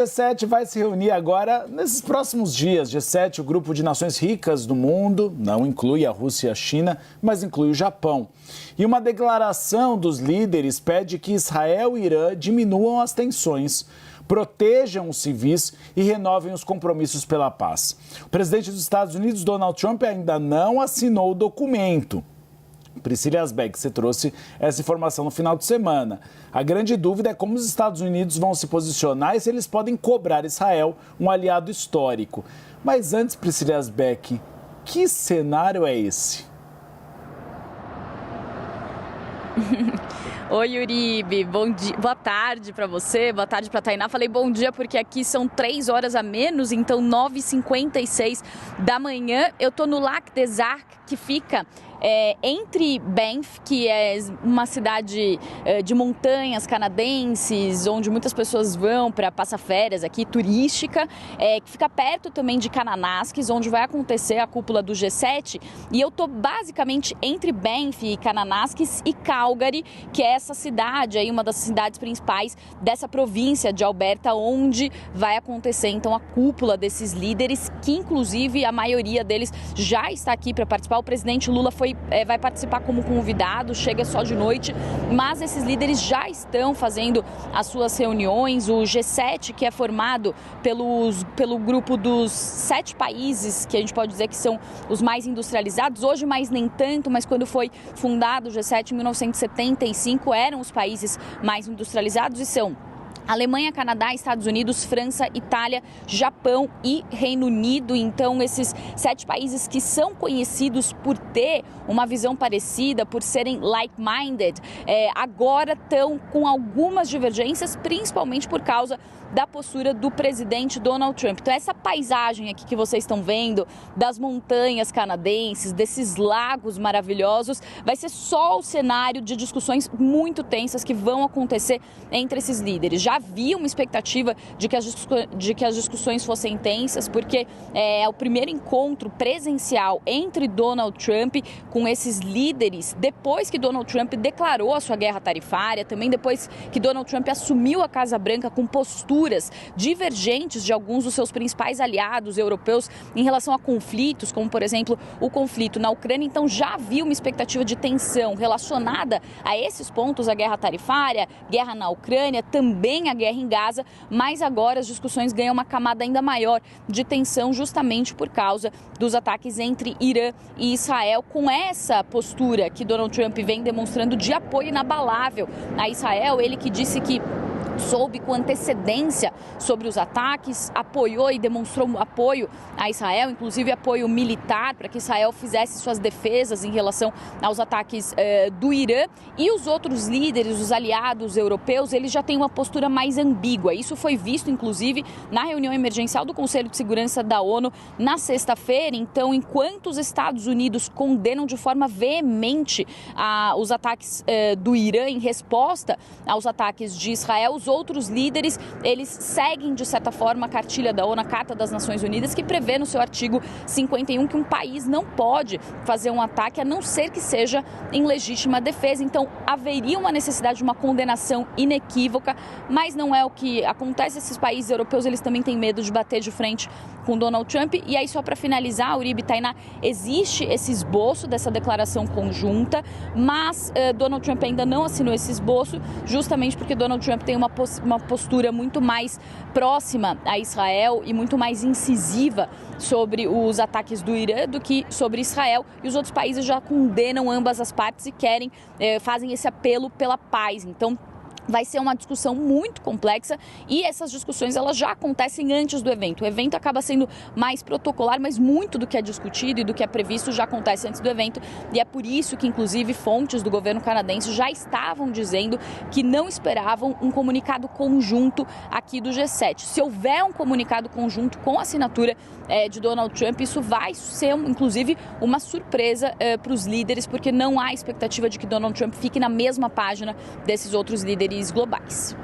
O G7 vai se reunir agora nesses próximos dias. G7, o grupo de nações ricas do mundo, não inclui a Rússia e a China, mas inclui o Japão. E uma declaração dos líderes pede que Israel e Irã diminuam as tensões, protejam os civis e renovem os compromissos pela paz. O presidente dos Estados Unidos, Donald Trump, ainda não assinou o documento. Priscila Yazbek, você trouxe essa informação no final de semana. A grande dúvida é como os Estados Unidos vão se posicionar e se eles podem cobrar Israel, um aliado histórico. Mas antes, Priscila Yazbek, que cenário é esse? Oi, Uribe, bom dia, boa tarde para você, boa tarde para Tainá. Falei bom dia porque aqui são 3 horas a menos, então 9h56 da manhã. Eu tô no Lac des Arcs, que fica entre Banff, que é uma cidade de montanhas canadenses, onde muitas pessoas vão para passar férias aqui, turística, que fica perto também de Kananaskis, onde vai acontecer a cúpula do G7. E eu tô basicamente entre Banff e Kananaskis e Calgary, que é essa cidade aí, uma das cidades principais dessa província de Alberta, onde vai acontecer então a cúpula desses líderes, que inclusive a maioria deles já está aqui para participar. O presidente Lula vai participar como convidado, chega só de noite, mas esses líderes já estão fazendo as suas reuniões. O G7, que é formado pelo grupo dos 7 países, que a gente pode dizer que são os mais industrializados, hoje mais nem tanto, mas quando foi fundado o G7 em 1975, eram os países mais industrializados e são Alemanha, Canadá, Estados Unidos, França, Itália, Japão e Reino Unido. Então, esses 7 países que são conhecidos por ter uma visão parecida, por serem like-minded, agora estão com algumas divergências, principalmente por causa da postura do presidente Donald Trump. Então, essa paisagem aqui que vocês estão vendo, das montanhas canadenses, desses lagos maravilhosos, vai ser só o cenário de discussões muito tensas que vão acontecer entre esses líderes. Já havia uma expectativa de que as discussões fossem intensas, porque é o primeiro encontro presencial entre Donald Trump com esses líderes, depois que Donald Trump declarou a sua guerra tarifária, também depois que Donald Trump assumiu a Casa Branca com posturas divergentes de alguns dos seus principais aliados europeus em relação a conflitos, como, por exemplo, o conflito na Ucrânia. Então, já havia uma expectativa de tensão relacionada a esses pontos, a guerra tarifária, guerra na Ucrânia, também a guerra em Gaza, mas agora as discussões ganham uma camada ainda maior de tensão, justamente por causa dos ataques entre Irã e Israel, com essa postura que Donald Trump vem demonstrando de apoio inabalável a Israel. Ele que disse que soube com antecedência sobre os ataques, apoiou e demonstrou apoio a Israel, inclusive apoio militar para que Israel fizesse suas defesas em relação aos ataques do Irã. E os outros líderes, os aliados europeus, eles já têm uma postura mais ambígua. Isso foi visto, inclusive, na reunião emergencial do Conselho de Segurança da ONU na sexta-feira. Então, enquanto os Estados Unidos condenam de forma veemente os ataques do Irã em resposta aos ataques de Israel, os outros líderes, eles seguem, de certa forma, a cartilha da ONU, a Carta das Nações Unidas, que prevê no seu artigo 51 que um país não pode fazer um ataque a não ser que seja em legítima defesa. Então, haveria uma necessidade de uma condenação inequívoca, mas não é o que acontece. Esses países europeus, eles também têm medo de bater de frente com Donald Trump. E aí, só para finalizar, Uribe, Tainá, existe esse esboço dessa declaração conjunta, mas Donald Trump ainda não assinou esse esboço, justamente porque Donald Trump tem uma postura muito mais próxima a Israel e muito mais incisiva sobre os ataques do Irã do que sobre Israel. E os outros países já condenam ambas as partes e fazem esse apelo pela paz. Então, vai ser uma discussão muito complexa e essas discussões elas já acontecem antes do evento. O evento acaba sendo mais protocolar, mas muito do que é discutido e do que é previsto já acontece antes do evento. E é por isso que, inclusive, fontes do governo canadense já estavam dizendo que não esperavam um comunicado conjunto aqui do G7. Se houver um comunicado conjunto com a assinatura de Donald Trump, isso vai ser, inclusive, uma surpresa para os líderes, porque não há expectativa de que Donald Trump fique na mesma página desses outros líderes globais.